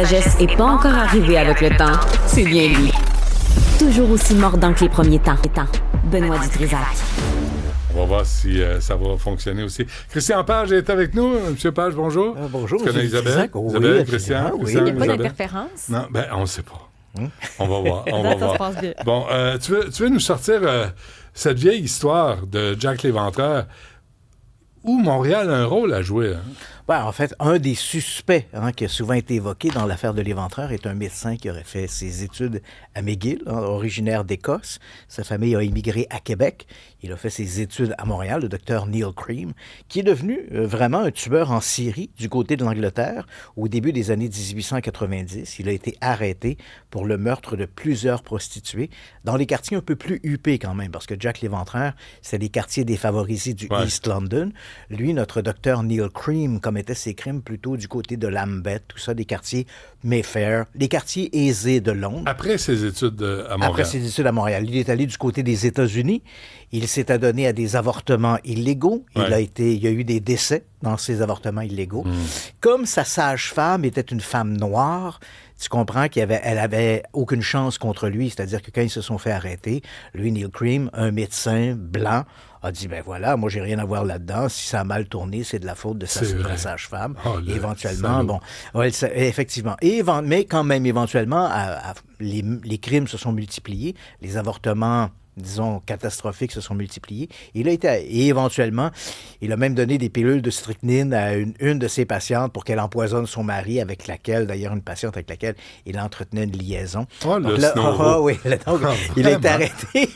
sagesse est pas encore arrivée avec le temps, c'est bien lui. Toujours aussi mordant que les premiers temps. Benoît Dutrisac. On va voir si ça va fonctionner aussi. Christian Page est avec nous. Monsieur Page, bonjour. Bonjour, tu connais Isabelle? Oui, Isabelle, Christian? Oui. Christian, Il n'y a pas Isabelle? d'interférence? Non, on ne sait pas. On va voir. Ça se passe bien. Bon, tu veux nous sortir cette vieille histoire de Jack l'Éventreur où Montréal a un rôle à jouer, hein? En fait, un des suspects qui a souvent été évoqué dans l'affaire de l'Éventreur est un médecin qui aurait fait ses études à McGill, originaire d'Écosse. Sa famille a immigré à Québec. Il a fait ses études à Montréal, le docteur Neil Cream, qui est devenu vraiment un tueur en Syrie du côté de l'Angleterre au début des années 1890. Il a été arrêté pour le meurtre de plusieurs prostituées dans les quartiers un peu plus huppés quand même, parce que Jack l'Éventreur, c'est les quartiers défavorisés du East London. Lui, notre docteur Neil Cream, commettait ses crimes plutôt du côté de Lambeth, tout ça, des quartiers Mayfair, les quartiers aisés de Londres. Après ses études à Montréal. Après ses études à Montréal. Il est allé du côté des États-Unis. Il s'est adonné à des avortements illégaux. Il y a eu des décès dans ces avortements illégaux. Comme sa sage-femme était une femme noire, tu comprends qu'elle avait aucune chance contre lui. C'est-à-dire que quand ils se sont fait arrêter, lui, Neil Cream, un médecin blanc, a dit, voilà, moi, j'ai rien à voir là-dedans. Si ça a mal tourné, c'est de la faute de sa sage-femme. Éventuellement, effectivement. Mais quand même, éventuellement, les crimes se sont multipliés. Les avortements, disons, catastrophiques se sont multipliés. Et éventuellement, il a même donné des pilules de strychnine à une de ses patientes pour qu'elle empoisonne son mari, avec laquelle, d'ailleurs, une patiente avec laquelle il entretenait une liaison. Il a été arrêté.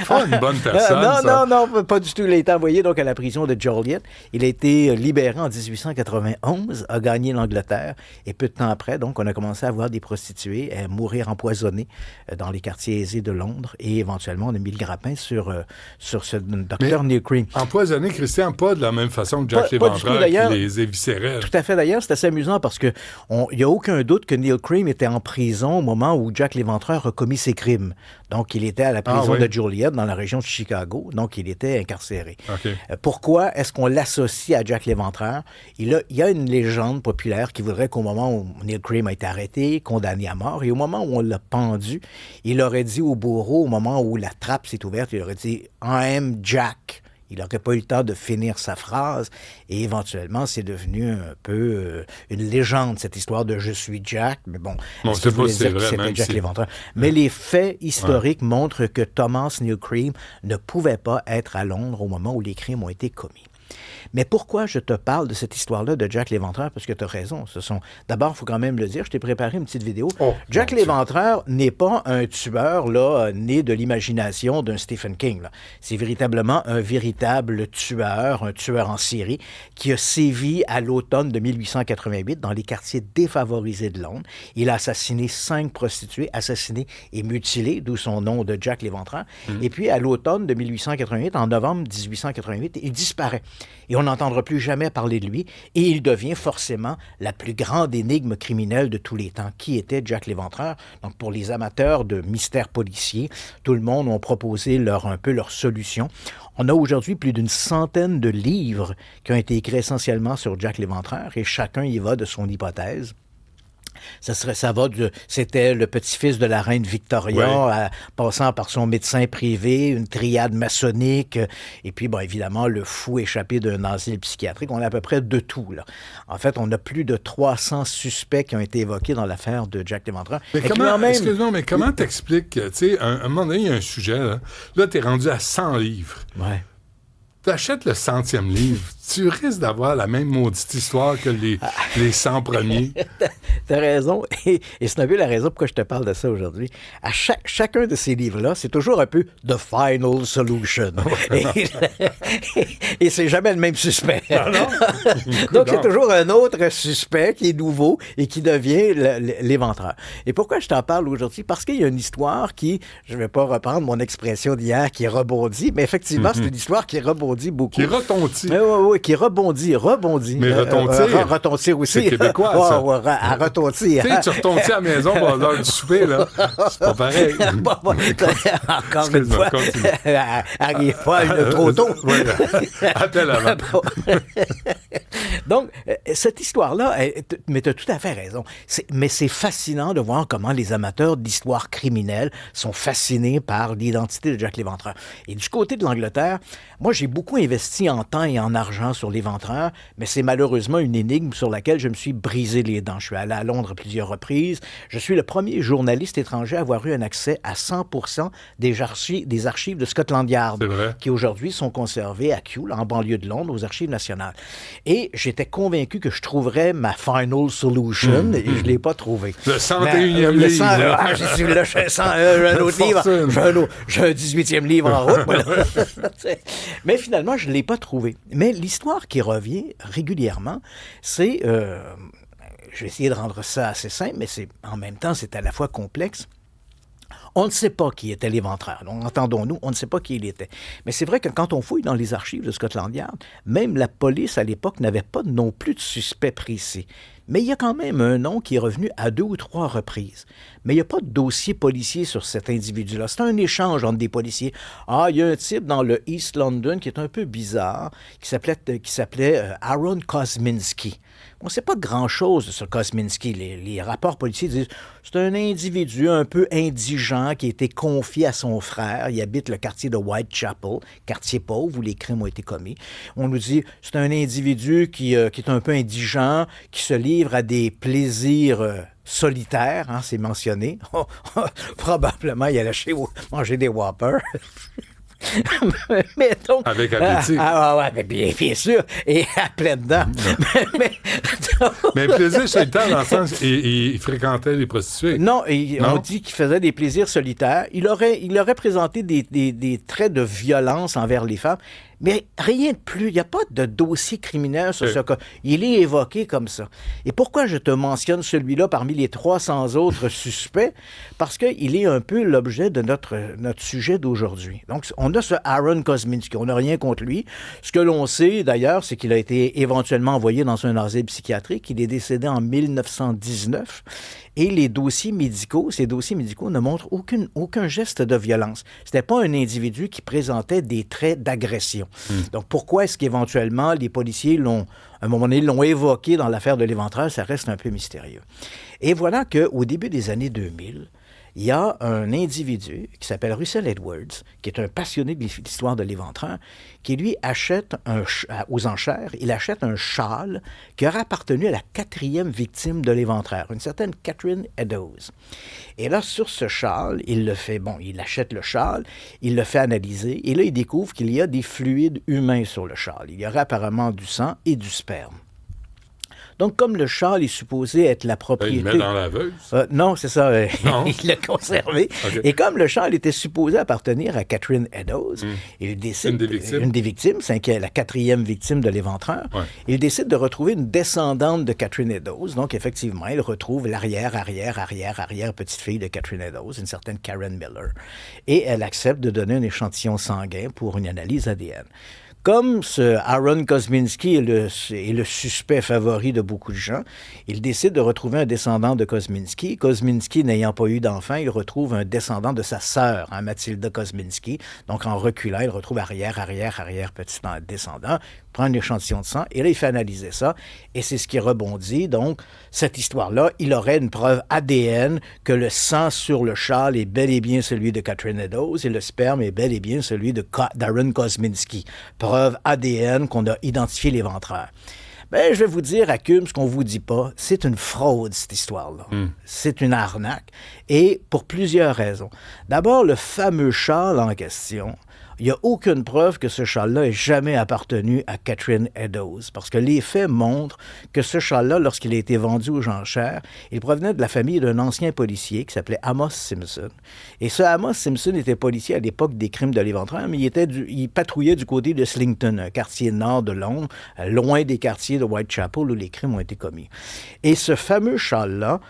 Pas une bonne personne, Non, pas du tout. Il a été envoyé donc à la prison de Joliet. Il a été libéré en 1891, a gagné l'Angleterre, et peu de temps après, donc, on a commencé à voir des prostituées mourir empoisonnées dans les quartiers aisés de Londres, et éventuellement, on a mis le grappin sur ce docteur Neil Cream. Empoisonné, Christian, pas de la même façon que Jack l'Éventreur qui les éviscérait. Tout à fait, d'ailleurs, c'est assez amusant parce que il n'y a aucun doute que Neil Cream était en prison au moment où Jack l'Éventreur a commis ses crimes. Donc, il était à la prison de Joliet, dans la région de Chicago. Donc, il était incarcéré. Okay. Pourquoi est-ce qu'on l'associe à Jack l'Éventreur? Il y a une légende populaire qui voudrait qu'au moment où Neil Cream a été arrêté, condamné à mort, et au moment où on l'a pendu, il aurait dit au bourreau, au moment où la trappe s'est ouverte, il aurait dit « I'm Jack ». Il n'aurait pas eu le temps de finir sa phrase et éventuellement, c'est devenu un peu une légende, cette histoire de « je suis Jack ». Mais bon, est-ce que vous dire que c'était Jack l'Éventreur? Mais les faits historiques montrent que Thomas Neil Cream ne pouvait pas être à Londres au moment où les crimes ont été commis. Mais pourquoi je te parle de cette histoire-là de Jack l'Éventreur? Parce que tu as raison. D'abord, il faut quand même le dire, je t'ai préparé une petite vidéo. Jack l'Éventreur n'est pas un tueur né de l'imagination d'un Stephen King. C'est véritablement un véritable tueur, un tueur en série, qui a sévi à l'automne de 1888 dans les quartiers défavorisés de Londres. Il a assassiné 5 prostituées, assassinées et mutilées, d'où son nom de Jack l'Éventreur. Et puis, à l'automne de 1888, en novembre 1888, il disparaît. Et on n'entendra plus jamais parler de lui, et il devient forcément la plus grande énigme criminelle de tous les temps. Qui était Jack l'Éventreur? Donc, pour les amateurs de mystères policiers, tout le monde a proposé un peu leur solution. On a aujourd'hui plus d'une centaine de livres qui ont été écrits essentiellement sur Jack l'Éventreur, et chacun y va de son hypothèse. C'était le petit-fils de la reine Victoria, passant par son médecin privé, une triade maçonnique, et puis, évidemment, le fou échappé d'un asile psychiatrique. On a à peu près de tout, là. En fait, on a plus de 300 suspects qui ont été évoqués dans l'affaire de Jack l'Éventreur. Mais comment t'expliques, tu sais, à un moment donné, il y a un sujet, là t'es rendu à 100 livres. Ouais. Tu achètes le 100e livre, tu risques d'avoir la même maudite histoire que les 100 premiers. T'as raison. Et c'est un peu la raison pourquoi je te parle de ça aujourd'hui. À chacun de ces livres-là, c'est toujours un peu « the final solution ». Et c'est jamais le même suspect. Ah non? Donc, il y a toujours un autre suspect qui est nouveau et qui devient l'éventreur. Et pourquoi je t'en parle aujourd'hui? Parce qu'il y a une histoire qui, je ne vais pas reprendre mon expression d'hier, qui rebondit, mais effectivement, c'est une histoire qui rebondit rebondit beaucoup. Qui retontit. Oui, qui rebondit. Mais retontir. Retontir aussi. C'est québécois, ça. À retontir. Tu sais, tu retontis à la maison pour l'heure du souper, là. C'est pas pareil. Encore une fois, arrive pas trop tôt. Attends avant. Donc, cette histoire-là, mais tu as tout à fait raison. Mais c'est fascinant de voir comment les amateurs d'histoire criminelle sont fascinés par l'identité de Jack l'Éventreur. Et du côté de l'Angleterre, moi, j'ai beaucoup investi en temps et en argent sur l'Éventreur, mais c'est malheureusement une énigme sur laquelle je me suis brisé les dents. Je suis allé à Londres à plusieurs reprises. Je suis le premier journaliste étranger à avoir eu un accès à 100% des archives de Scotland Yard, qui aujourd'hui sont conservées à Kew, en banlieue de Londres, aux Archives nationales. Et j'étais convaincu que je trouverais ma final solution, et je ne l'ai pas trouvé. Le 101e livre. J'ai un autre livre. J'ai un 18e livre en route. Mais finalement, je ne l'ai pas trouvé. Mais l'histoire qui revient régulièrement, c'est... je vais essayer de rendre ça assez simple, mais en même temps, c'est à la fois complexe. On ne sait pas qui était l'Éventreur. Donc, entendons-nous, on ne sait pas qui il était. Mais c'est vrai que quand on fouille dans les archives de Scotland Yard, même la police, à l'époque, n'avait pas non plus de suspect précis. Mais il y a quand même un nom qui est revenu à 2 ou 3 reprises. Mais il n'y a pas de dossier policier sur cet individu-là. C'est un échange entre des policiers. Ah, il y a un type dans le East London qui est un peu bizarre, qui s'appelait Aaron Kosminski. On ne sait pas grand-chose sur Kosminski. Les rapports policiers disent c'est un individu un peu indigent qui a été confié à son frère. Il habite le quartier de Whitechapel, quartier pauvre où les crimes ont été commis. On nous dit c'est un individu qui est un peu indigent, qui se livre à des plaisirs solitaires, hein, c'est mentionné. Probablement, il allait manger des Whoppers. Mais donc, avec appétit. Bien sûr, et à pleines dents. Mais plaisir solitaire, dans le sens, il fréquentait les prostituées. Non, on dit qu'il faisait des plaisirs solitaires. Il aurait présenté des traits de violence envers les femmes, mais rien de plus. Il n'y a pas de dossier criminel sur ce cas. Il est évoqué comme ça. Et pourquoi je te mentionne celui-là parmi les 300 autres suspects? Parce qu'il est un peu l'objet de notre sujet d'aujourd'hui. Donc, on a ce Aaron Kosminski. On n'a rien contre lui. Ce que l'on sait, d'ailleurs, c'est qu'il a été éventuellement envoyé dans un asile psychiatrique. Il est décédé en 1919. Et ces dossiers médicaux ne montrent aucun geste de violence. C'était pas un individu qui présentait des traits d'agression. Donc, pourquoi est-ce qu'éventuellement les policiers à un moment donné, l'ont évoqué dans l'affaire de l'Éventreur? Ça reste un peu mystérieux. Et voilà qu'au début des années 2000, il y a un individu qui s'appelle Russell Edwards, qui est un passionné de l'histoire de l'Éventreur, qui lui achète aux enchères, il achète un châle qui aurait appartenu à la 4e victime de l'Éventreur, une certaine Catherine Eddowes. Et là, sur ce châle, il achète le châle, il le fait analyser, et là, il découvre qu'il y a des fluides humains sur le châle. Il y aurait apparemment du sang et du sperme. Donc, comme le châle est supposé être la propriété... Il le met dans la laveuse? Non, c'est ça. Non. Il l'a conservé. Okay. Et comme le châle était supposé appartenir à Catherine Eddowes, il décide... Une des victimes, c'est la 4e victime de l'Éventreur. Ouais. Il décide de retrouver une descendante de Catherine Eddowes. Donc, effectivement, il retrouve l'arrière petite-fille de Catherine Eddowes, une certaine Karen Miller. Et elle accepte de donner un échantillon sanguin pour une analyse ADN. Comme ce Aaron Kosminski est le suspect favori de beaucoup de gens, il décide de retrouver un descendant de Kosminski. Kosminski n'ayant pas eu d'enfant, il retrouve un descendant de sa sœur, Mathilda Kosminski. Donc, en reculant, il retrouve arrière petit descendant, prend un échantillon de sang, et là, il fait analyser ça, et c'est ce qui rebondit. Donc, cette histoire-là, il aurait une preuve ADN que le sang sur le châle est bel et bien celui de Catherine Eddowes, et le sperme est bel et bien celui d'Aaron Kosminski. Preuve ADN qu'on a identifié l'Éventreur. Ben, je vais vous dire, Hakim, ce qu'on vous dit pas, c'est une fraude, cette histoire-là. C'est une arnaque, et pour plusieurs raisons. D'abord, le fameux châle en question, il n'y a aucune preuve que ce châle-là ait jamais appartenu à Catherine Eddowes, parce que les faits montrent que ce châle-là, lorsqu'il a été vendu aux enchères, il provenait de la famille d'un ancien policier qui s'appelait Amos Simpson. Et ce Amos Simpson était policier à l'époque des crimes de l'Éventreur, mais il patrouillait du côté de Slington, un quartier nord de Londres, loin des quartiers de Whitechapel où les crimes ont été commis. Et ce fameux châle-là,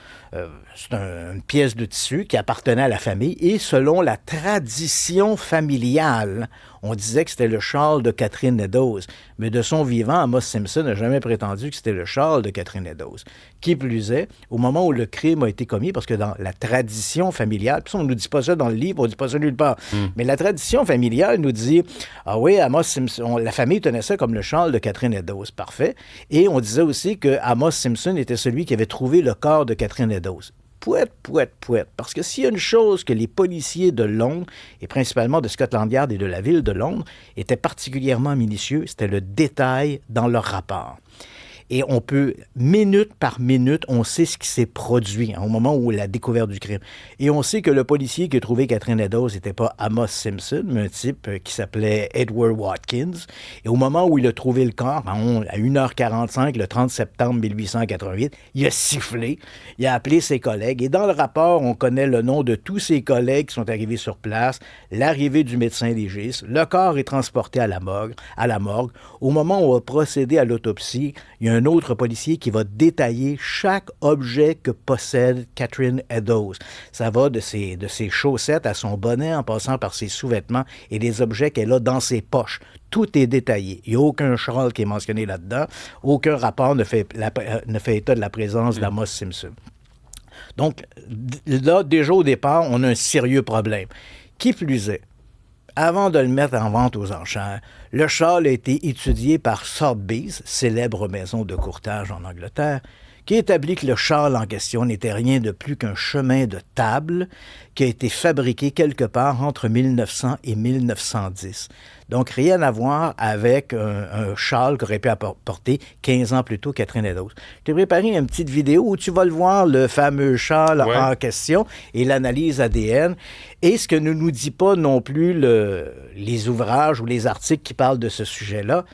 c'est une pièce de tissu qui appartenait à la famille et selon la tradition familiale, on disait que c'était le Charles de Catherine Eddowes. Mais de son vivant, Amos Simpson n'a jamais prétendu que c'était le Charles de Catherine Eddowes. Qui plus est, au moment où le crime a été commis, parce que dans la tradition familiale, puis on ne nous dit pas ça dans le livre, on ne dit pas ça nulle part, mais la tradition familiale nous dit, ah oui, Amos Simpson, la famille tenait ça comme le Charles de Catherine Eddowes, parfait. Et on disait aussi que Amos Simpson était celui qui avait trouvé le corps de Catherine Eddowes. Pouette. Parce que s'il y a une chose que les policiers de Londres, et principalement de Scotland Yard et de la ville de Londres, étaient particulièrement minutieux, c'était le détail dans leur rapport. Et on peut, minute par minute, on sait ce qui s'est produit au moment où la découverte du crime. Et on sait que le policier qui a trouvé Catherine Eddowes n'était pas Amos Simpson, mais un type qui s'appelait Edward Watkins. Et au moment où il a trouvé le corps, à 1h45, le 30 septembre 1888, il a sifflé, il a appelé ses collègues. Et dans le rapport, on connaît le nom de tous ses collègues qui sont arrivés sur place, l'arrivée du médecin légiste. Le corps est transporté à la morgue. Au moment où on va procéder à l'autopsie, il y a un autre policier qui va détailler chaque objet que possède Catherine Eddowes. Ça va de ses chaussettes à son bonnet, en passant par ses sous-vêtements et les objets qu'elle a dans ses poches. Tout est détaillé. Il n'y a aucun Charles qui est mentionné là-dedans. Aucun rapport ne fait état de la présence d'Amos Simpson. Donc, là, déjà au départ, on a un sérieux problème. Qui plus est, avant de le mettre en vente aux enchères, le Charles a été étudié par Sotheby's, célèbre maison de courtage en Angleterre, qui établit que le Charles en question n'était rien de plus qu'un chemin de table qui a été fabriqué quelque part entre 1900 et 1910. Donc, rien à voir avec un châle qu'aurait pu apporter 15 ans plus tôt Catherine Eddowes. Je t'ai préparé une petite vidéo où tu vas le voir, le fameux châle en question et l'analyse ADN. Et ce que ne nous dit pas non plus les ouvrages ou les articles qui parlent de ce sujet-là,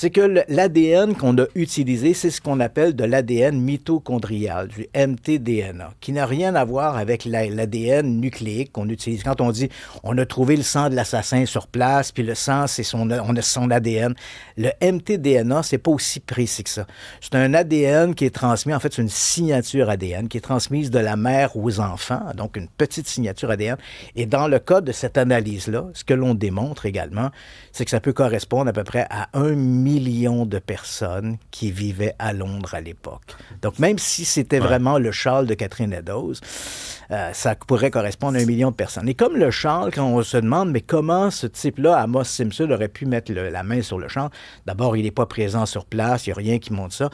c'est que l'ADN qu'on a utilisé, c'est ce qu'on appelle de l'ADN mitochondrial, du mtDNA, qui n'a rien à voir avec l'ADN nucléique qu'on utilise. Quand on dit on a trouvé le sang de l'assassin sur place, puis le sang, on a son ADN. Le mtDNA, c'est pas aussi précis que ça. C'est un ADN qui est transmis, en fait, c'est une signature ADN qui est transmise de la mère aux enfants, donc une petite signature ADN. Et dans le cas de cette analyse-là, ce que l'on démontre également, c'est que ça peut correspondre à peu près à 1 million de personnes qui vivaient à Londres à l'époque. Donc, même si c'était vraiment le Charles de Catherine Eddowes, ça pourrait correspondre à 1 million de personnes. Et comme le Charles, quand on se demande, mais comment ce type-là, Amos Simpson, aurait pu mettre la main sur le Charles? D'abord, il n'est pas présent sur place, il n'y a rien qui montre ça.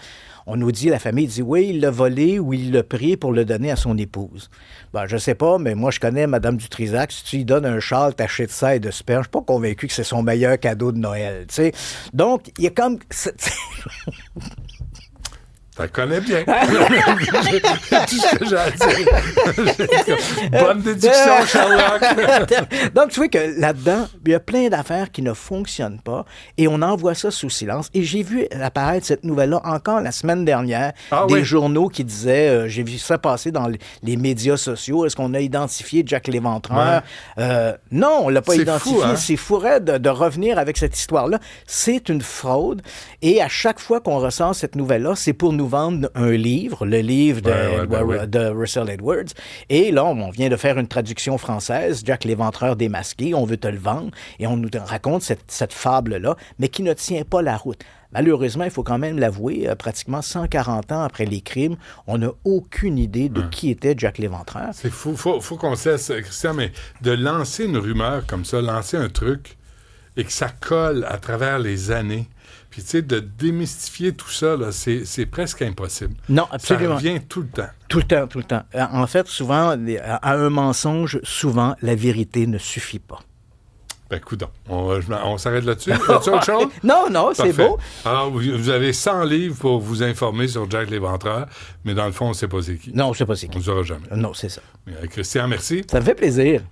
On nous dit, la famille dit, oui, il l'a volé ou il l'a pris pour le donner à son épouse. Ben, je sais pas, mais moi, je connais Mme Dutrisac. Si tu lui donnes un châle taché de ça et de sperme, je suis pas convaincu que c'est son meilleur cadeau de Noël, tu sais. Donc, il y a comme... Ça connaît bien. Tout ce que j'ai à dire. Bonne déduction, Sherlock. Donc, tu vois que là-dedans, il y a plein d'affaires qui ne fonctionnent pas et on envoie ça sous silence. Et j'ai vu apparaître cette nouvelle-là encore la semaine dernière. Journaux qui disaient, j'ai vu ça passer dans les médias sociaux, est-ce qu'on a identifié Jack l'Éventreur? Non, on ne l'a pas identifié. Fou, hein? C'est fourait de revenir avec cette histoire-là. C'est une fraude et à chaque fois qu'on ressort cette nouvelle-là, c'est pour nous vendre un livre, le livre de Russell Edwards. Et là, on vient de faire une traduction française, Jack l'Éventreur démasqué, on veut te le vendre, et on nous raconte cette fable-là, mais qui ne tient pas la route. Malheureusement, il faut quand même l'avouer, pratiquement 140 ans après les crimes, on n'a aucune idée de qui était Jack l'Éventreur. C'est fou. Faut qu'on cesse, Christian, mais de lancer une rumeur comme ça, lancer un truc, et que ça colle à travers les années, puis, tu sais, de démystifier tout ça, là, c'est presque impossible. Non, absolument. Ça revient tout le temps. Tout le temps. En fait, souvent, à un mensonge, souvent, la vérité ne suffit pas. Ben, coudonc. On s'arrête là-dessus. As-tu autre chose? Non, c'est beau. Alors, vous avez 100 livres pour vous informer sur Jack l'Éventreur, mais dans le fond, on ne sait pas c'est qui. Non, on ne sait pas c'est qui. On ne saura jamais. Non, c'est ça. Christian, merci. Ça me fait plaisir.